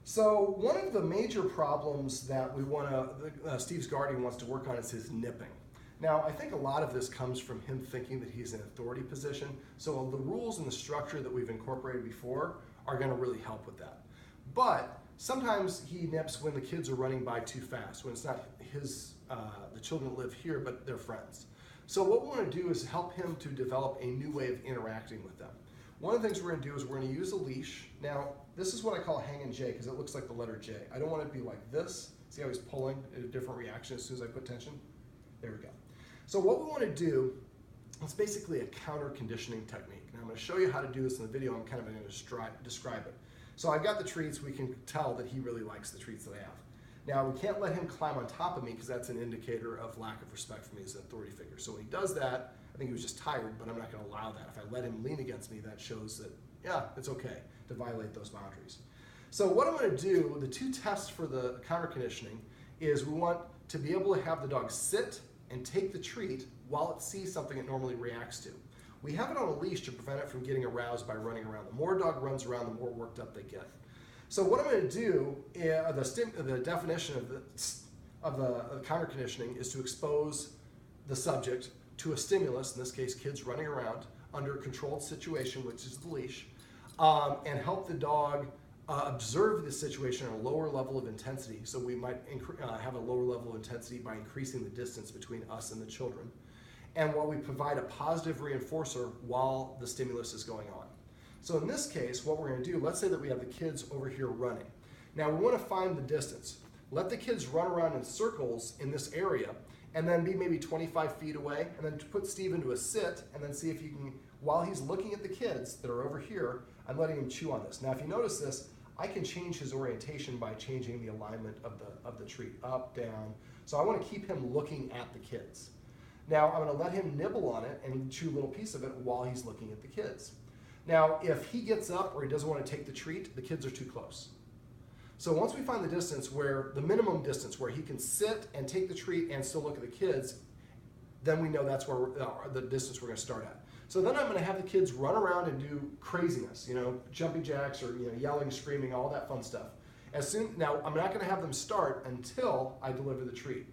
So one of the major problems that Steve's guardian wants to work on is his nipping. Now, I think a lot of this comes from him thinking that he's in an authority position. So the rules and the structure that we've incorporated before are going to really help with that. But sometimes he nips when the kids are running by too fast, when it's not the children that live here, but their friends. So what we want to do is help him to develop a new way of interacting with them. One of the things we're going to do is we're going to use a leash. Now, this is what I call hanging J because it looks like the letter J. I don't want it to be like this. See how he's pulling a different reaction as soon as I put tension? There we go. So what we want to do, it's basically a counter conditioning technique. Now I'm going to show you how to do this in the video. I'm kind of going to describe it. So I've got the treats. We can tell that he really likes the treats that I have. Now we can't let him climb on top of me because that's an indicator of lack of respect for me as an authority figure. So when he does that, I think he was just tired, but I'm not going to allow that. If I let him lean against me, that shows that, yeah, it's okay to violate those boundaries. So what I'm going to do, the two tests for the counter conditioning is we want to be able to have the dog sit and take the treat while it sees something it normally reacts to. We have it on a leash to prevent it from getting aroused by running around. The more a dog runs around, the more worked up they get. So what I'm going to do, the definition of the counter conditioning is to expose the subject to a stimulus, in this case kids running around, under a controlled situation, which is the leash, and help the dog observe the situation at a lower level of intensity. So we might have a lower level of intensity by increasing the distance between us and the children. And while we provide a positive reinforcer while the stimulus is going on. So in this case, what we're going to do, let's say that we have the kids over here running. Now we want to find the distance. Let the kids run around in circles in this area and then be maybe 25 feet away, and then put Steve into a sit, and then see if you can, while he's looking at the kids that are over here, I'm letting him chew on this. Now if you notice this, I can change his orientation by changing the alignment of the treat, up, down. So I want to keep him looking at the kids. Now I'm going to let him nibble on it and chew a little piece of it while he's looking at the kids. Now if he gets up or he doesn't want to take the treat, the kids are too close. So once we find the distance where, the minimum distance where he can sit and take the treat and still look at the kids, then we know that's where the distance we're going to start at. So then I'm going to have the kids run around and do craziness, jumping jacks or yelling, screaming, all that fun stuff. Now I'm not going to have them start until I deliver the treat.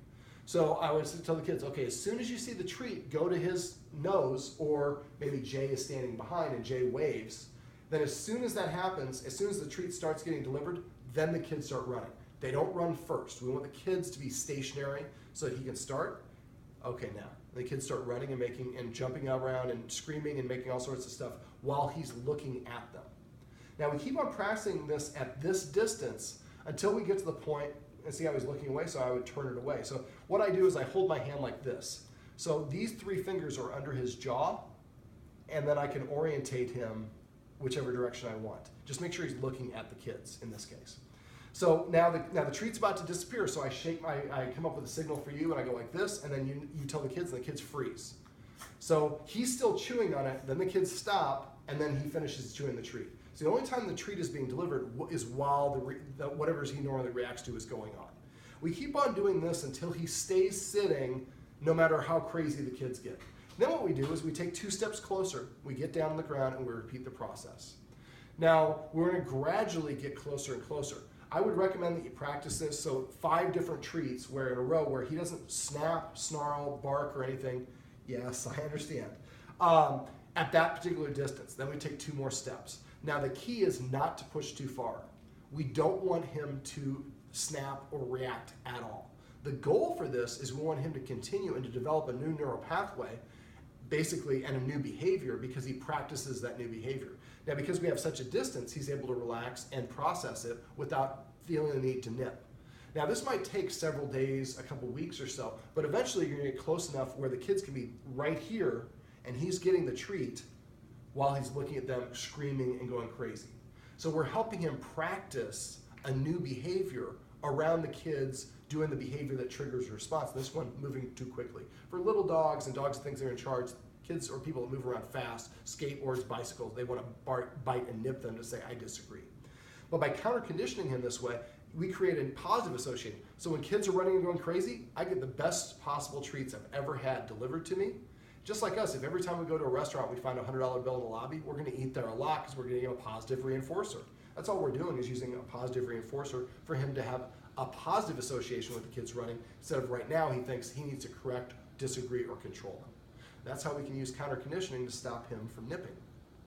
So I would tell the kids, okay, as soon as you see the treat, go to his nose, or maybe Jay is standing behind and Jay waves. Then as soon as that happens, as soon as the treat starts getting delivered, then the kids start running. They don't run first. We want the kids to be stationary so that he can start. Okay, now the kids start running and jumping around and screaming and making all sorts of stuff while he's looking at them. Now we keep on practicing this at this distance until we get to the point, and see how he's looking away, so I would turn it away. So what I do is I hold my hand like this. So these three fingers are under his jaw, and then I can orientate him whichever direction I want. Just make sure he's looking at the kids in this case. So now the treat's about to disappear, so I come up with a signal for you, and I go like this, and then you tell the kids, and the kids freeze. So he's still chewing on it, then the kids stop, and then he finishes chewing the treat. So the only time the treat is being delivered is while whatever he normally reacts to is going on. We keep on doing this until he stays sitting, no matter how crazy the kids get. Then what we do is we take 2 steps closer, we get down on the ground, and we repeat the process. Now, we're going to gradually get closer and closer. I would recommend that you practice this, so 5 different treats where in a row where he doesn't snap, snarl, bark, or anything. Yes, I understand. At that particular distance. Then we take 2 more steps. Now the key is not to push too far. We don't want him to snap or react at all. The goal for this is we want him to continue and to develop a new neural pathway, basically, and a new behavior because he practices that new behavior. Now because we have such a distance, he's able to relax and process it without feeling the need to nip. Now this might take several days, a couple weeks or so, but eventually you're going to get close enough where the kids can be right here and he's getting the treat while he's looking at them screaming and going crazy. So we're helping him practice a new behavior around the kids doing the behavior that triggers a response. This one moving too quickly. For little dogs and dogs that think they're in charge, kids or people that move around fast, skateboards, bicycles, they want to bite and nip them to say, I disagree. But by counter-conditioning him this way, we create a positive association. So when kids are running and going crazy, I get the best possible treats I've ever had delivered to me. Just like us, if every time we go to a restaurant we find a $100 bill in the lobby, we're going to eat there a lot because we're getting a positive reinforcer. That's all we're doing is using a positive reinforcer for him to have a positive association with the kids running, instead of right now he thinks he needs to correct, disagree, or control them. That's how we can use counter conditioning to stop him from nipping.